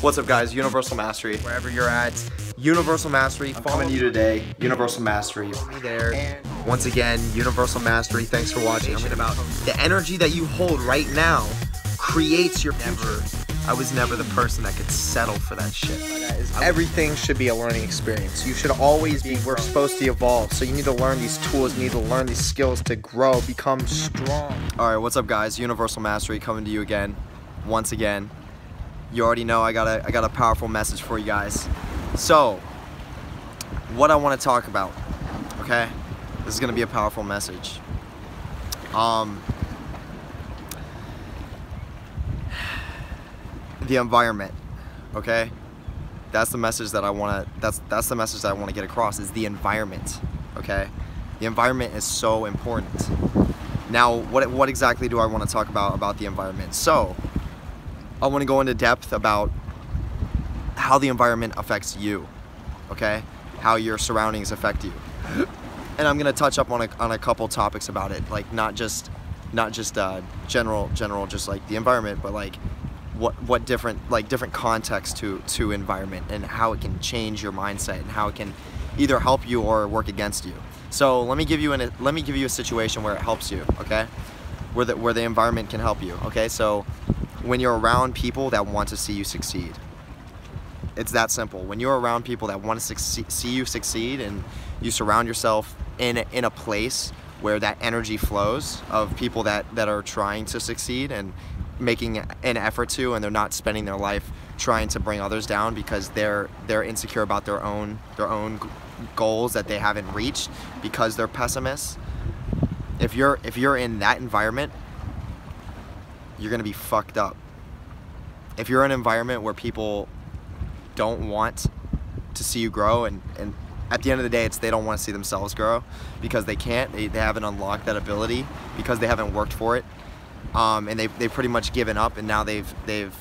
What's up, guys? Universal Mastery. Wherever you're at, Universal Mastery. I'm coming to you today. Universal Mastery. Me there. And once again, Universal Mastery. Thanks for watching. I'm about the energy that you hold right now creates your future. I was never the person that could settle for that shit. Everything should be a learning experience. You should always be, we're supposed to evolve. So you need to learn these tools, you need to learn these skills to grow, become strong. Alright, what's up, guys? Universal Mastery coming to you again. Once again. You already know I got a powerful message for you guys. So, what I want to talk about, okay? This is gonna be a powerful message. The environment, okay? That's the message that I wanna. That's the message that I want to get across. Is the environment, okay? The environment is so important. Now, what exactly do I want to talk about the environment? So, I want to go into depth about how the environment affects you, okay? How your surroundings affect you, and I'm gonna touch up on a couple topics about it, like not just general, just like the environment, but like what different context to environment and how it can change your mindset and how it can either help you or work against you. So let me give you a situation where it helps you, okay? Where the environment can help you, okay? So when you're around people that want to see you succeed, it's that simple. When you're around people that want to see you succeed, and you surround yourself in a place where that energy flows of people that are trying to succeed and making an effort to, and they're not spending their life trying to bring others down because they're insecure about their own goals that they haven't reached because they're pessimists. If you're in that environment, you're gonna be fucked up. If you're in an environment where people don't want to see you grow, and at the end of the day, they don't want to see themselves grow because they can't. They haven't unlocked that ability because they haven't worked for it, and they've pretty much given up, and now they've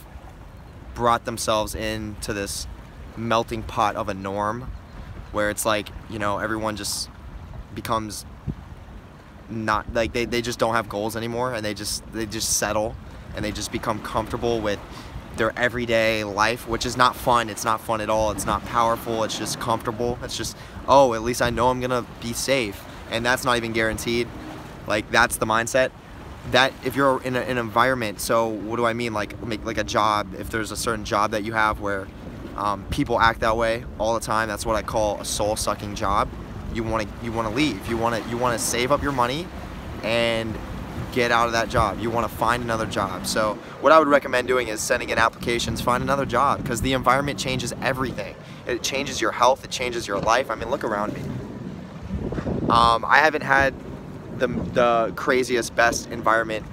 brought themselves into this melting pot of a norm where it's like, you know, everyone just becomes not like they just don't have goals anymore, and they just settle, and they just become comfortable with their everyday life, which is not fun. It's not fun at all. It's not powerful. It's just comfortable. It's just, oh, at least I know I'm gonna be safe, and that's not even guaranteed. Like, that's the mindset. That if you're in an environment, so what do I mean? Like a job. If there's a certain job that you have where people act that way all the time, that's what I call a soul-sucking job. You want to leave. You want to save up your money and get out of that job. You want to find another job. So what I would recommend doing is sending in applications, find another job, because the environment changes everything. It changes your health, it changes your life. I mean, look around me. I haven't had the craziest, best environment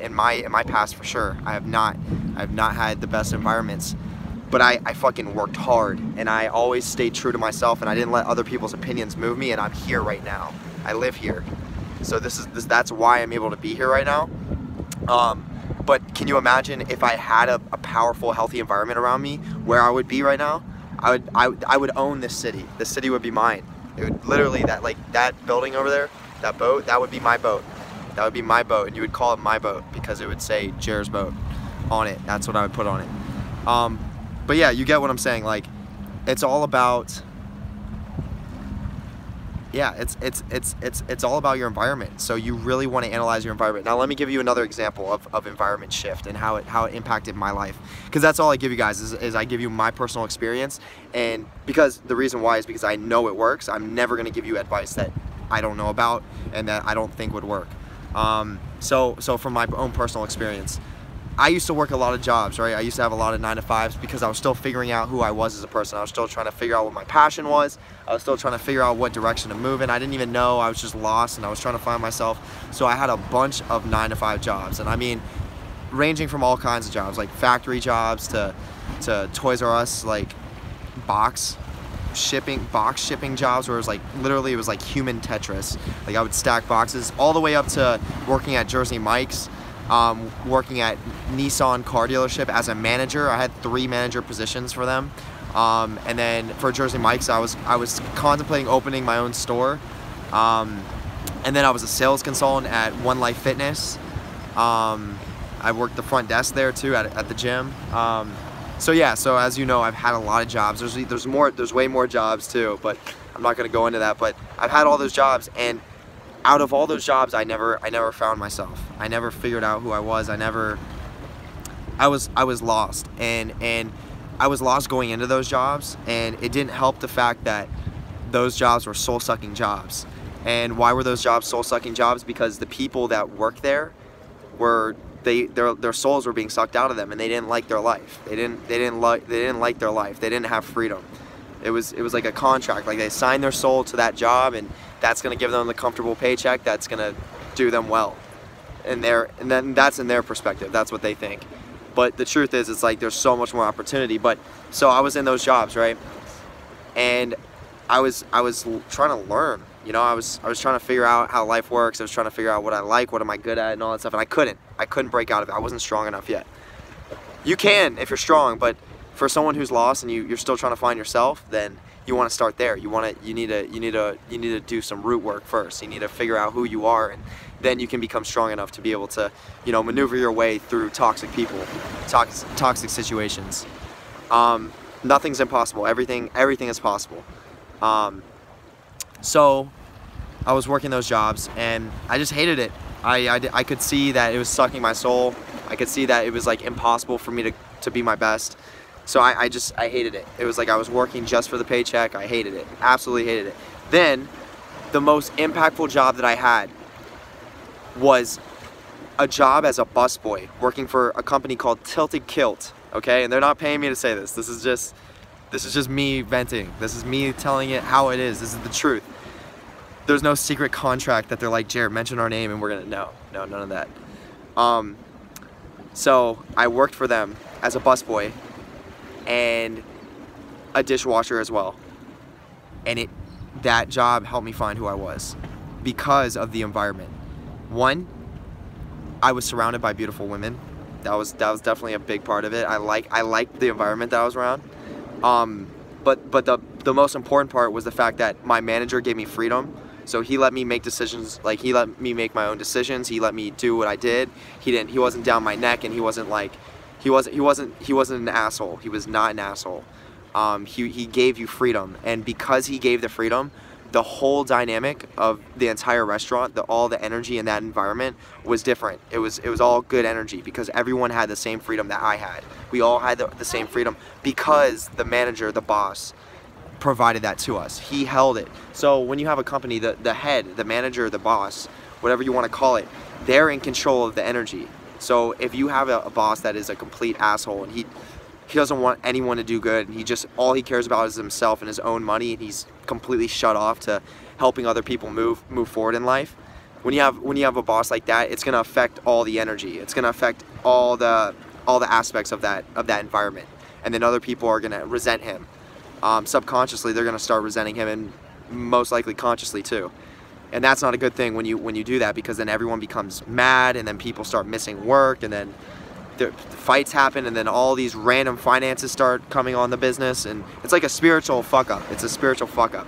in my past, for sure. I have not had the best environments, but I fucking worked hard, and I always stayed true to myself, and I didn't let other people's opinions move me, and I'm here right now. I live here. So that's why I'm able to be here right now. But can you imagine if I had a powerful, healthy environment around me, where I would be right now? I would own this city. This city would be mine. It would literally, that building over there, that boat, that would be my boat. That would be my boat, and you would call it my boat because it would say Jer's boat on it. That's what I would put on it. But yeah, you get what I'm saying. Like, it's all about, yeah, it's all about your environment. So you really want to analyze your environment. Now let me give you another example of environment shift and how it impacted my life. Because that's all I give you guys is I give you my personal experience, and because the reason why is because I know it works. I'm never going to give you advice that I don't know about and that I don't think would work. So from my own personal experience, I used to work a lot of jobs, right? I used to have a lot of 9-to-5s because I was still figuring out who I was as a person. I was still trying to figure out what my passion was. I was still trying to figure out what direction to move in. I didn't even know. I was just lost, and I was trying to find myself. So I had a bunch of 9-to-5 jobs, and I mean, ranging from all kinds of jobs, like factory jobs to Toys R Us, like box shipping jobs, where it was like literally, it was like human Tetris. Like, I would stack boxes, all the way up to working at Jersey Mike's. Working at Nissan car dealership as a manager. I had 3 manager positions for them, and then for Jersey Mike's, I was contemplating opening my own store, and then I was a sales consultant at One Life Fitness. I worked the front desk there too at the gym. So yeah, so as you know, I've had a lot of jobs. There's way more jobs too, but I'm not gonna go into that. But I've had all those jobs, and out of all those jobs, I never found myself. I never figured out who I was. I was lost, and I was lost going into those jobs, and it didn't help the fact that those jobs were soul-sucking jobs. And why were those jobs soul-sucking jobs? Because the people that worked there were their souls were being sucked out of them, and they didn't like their life. They didn't like their life. They didn't have freedom. It was like a contract. Like they signed their soul to that job, and that's gonna give them the comfortable paycheck. That's gonna do them well. And then that's in their perspective. That's what they think. But the truth is, it's like there's so much more opportunity. But so I was in those jobs, right? And I was trying to learn. You know, I was trying to figure out how life works. I was trying to figure out what I like, what am I good at, and all that stuff. And I couldn't break out of it. I wasn't strong enough yet. You can if you're strong, but for someone who's lost and you're still trying to find yourself, then you want to start there. You need to do some root work first. You need to figure out who you are, and then you can become strong enough to be able to, you know, maneuver your way through toxic people, toxic situations. Nothing's impossible. Everything is possible. So I was working those jobs, and I just hated it. I could see that it was sucking my soul. I could see that it was like impossible for me to be my best. So I hated it. It was like I was working just for the paycheck. I hated it. Absolutely hated it. Then the most impactful job that I had was a job as a busboy, working for a company called Tilted Kilt. Okay, and they're not paying me to say this. This is just me venting. This is me telling it how it is. This is the truth. There's no secret contract that they're like, Jared, mention our name and we're gonna, no, none of that. So I worked for them as a busboy and a dishwasher as well. And that job helped me find who I was because of the environment. One, I was surrounded by beautiful women. That was definitely a big part of it. I liked the environment that I was around. But the most important part was the fact that my manager gave me freedom. So he let me make decisions, like he let me make my own decisions. He let me do what I did. He wasn't down my neck, and he wasn't an asshole. He was not an asshole. He gave you freedom, and because he gave the freedom, the whole dynamic of the entire restaurant, all the energy in that environment was different. It was all good energy because everyone had the same freedom that I had. We all had the same freedom because the manager, the boss, provided that to us. He held it. So when you have a company, the head, the manager, the boss, whatever you want to call it, they're in control of the energy. So if you have a boss that is a complete asshole and he doesn't want anyone to do good, and all he cares about is himself and his own money, and he's completely shut off to helping other people move forward in life. When you have a boss like that, it's gonna affect all the energy. It's gonna affect all the aspects of that environment, and then other people are gonna resent him. Subconsciously, they're gonna start resenting him, and most likely consciously too. And that's not a good thing when you do that, because then everyone becomes mad, and then people start missing work, and then the fights happen, and then all these random finances start coming on the business, and it's like a spiritual fuck up. It's a spiritual fuck up.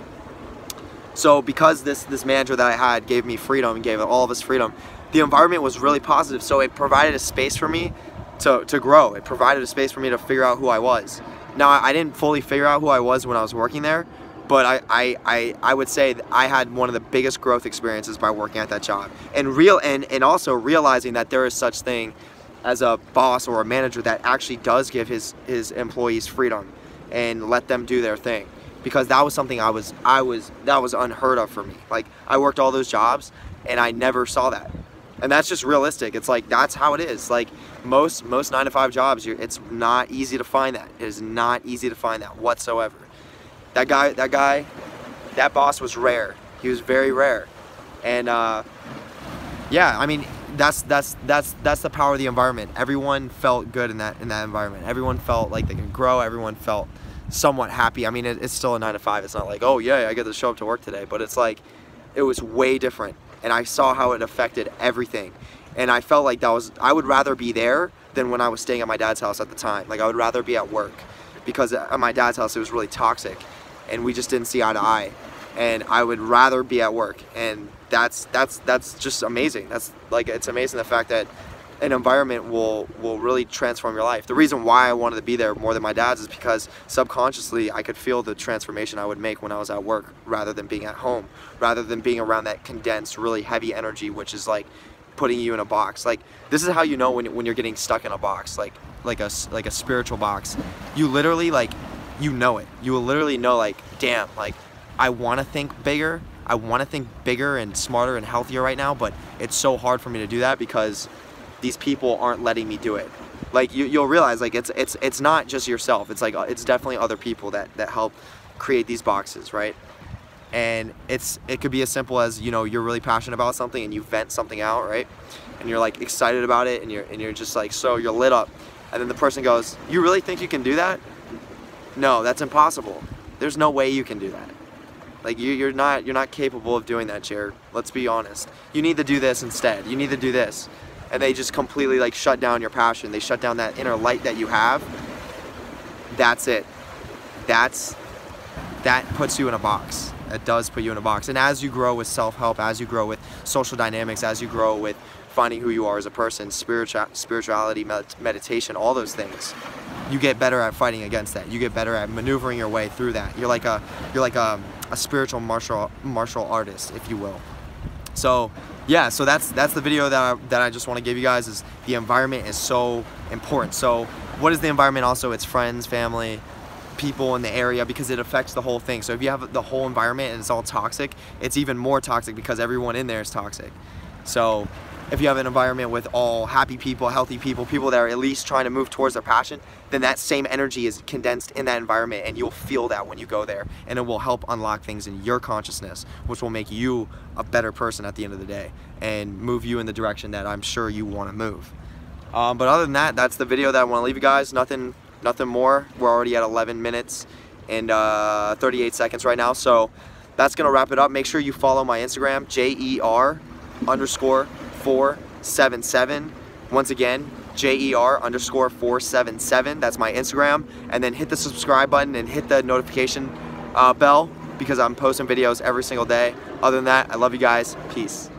So because this manager that I had gave me freedom and gave all of us freedom, the environment was really positive. So it provided a space for me to grow. It provided a space for me to figure out who I was. Now, I didn't fully figure out who I was when I was working there, but I would say that I had one of the biggest growth experiences by working at that job, and also realizing that there is such thing as a boss or a manager that actually does give his employees freedom and let them do their thing, because that was something that was unheard of for me. Like, I worked all those jobs and I never saw that. And that's just realistic. It's like, that's how it is. Like most 9-to-5 jobs, it's not easy to find that. It is not easy to find that whatsoever. That boss was rare. He was very rare. And yeah, I mean, that's the power of the environment. Everyone felt good in that environment. Everyone felt like they could grow. Everyone felt somewhat happy. I mean, it's still a 9-to-5. It's not like, oh yeah, I get to show up to work today, but it's like, it was way different. And I saw how it affected everything. And I felt like I would rather be there than when I was staying at my dad's house at the time. Like, I would rather be at work, because at my dad's house it was really toxic and we just didn't see eye to eye. And I would rather be at work, and that's just amazing. That's like, it's amazing the fact that an environment will really transform your life. The reason why I wanted to be there more than my dad's is because subconsciously I could feel the transformation I would make when I was at work rather than being at home, rather than being around that condensed, really heavy energy, which is like putting you in a box. Like, this is how you know when you're getting stuck in a box, like a spiritual box. You literally, like, you know it. You will literally know, like, damn, like, I want to think bigger. I want to think bigger and smarter and healthier right now, but it's so hard for me to do that because these people aren't letting me do it. Like, you'll realize, like, it's not just yourself. It's like, it's definitely other people that help create these boxes, right? And it could be as simple as, you know, you're really passionate about something and you vent something out, right? And you're like excited about it, and you're just like, so you're lit up, and then the person goes, you really think you can do that? No, that's impossible. There's no way you can do that. Like, you're not capable of doing that, Jared. Let's be honest. You need to do this instead. You need to do this. And they just completely, like, shut down your passion. They shut down that inner light that you have. That's it. That puts you in a box. It does put you in a box. And as you grow with self-help, as you grow with social dynamics, as you grow with finding who you are as a person, spirituality, meditation, all those things, you get better at fighting against that. You get better at maneuvering your way through that. You're like a spiritual martial artist, if you will. So yeah, so that's the video that I just want to give you guys. Is the environment is so important. So what is the environment? Also, it's friends, family, people in the area, because it affects the whole thing. So if you have the whole environment and it's all toxic, it's even more toxic because everyone in there is toxic. So if you have an environment with all happy people, healthy people, people that are at least trying to move towards their passion, then that same energy is condensed in that environment, and you'll feel that when you go there, and it will help unlock things in your consciousness, which will make you a better person at the end of the day and move you in the direction that I'm sure you want to move. But other than that, that's the video that I want to leave you guys. Nothing more. We're already at 11 minutes and 38 seconds right now, so that's gonna wrap it up. Make sure you follow my Instagram, JER_477. Once again, JER_477. That's my Instagram. And then hit the subscribe button and hit the notification bell, because I'm posting videos every single day. Other than that, I love you guys. Peace.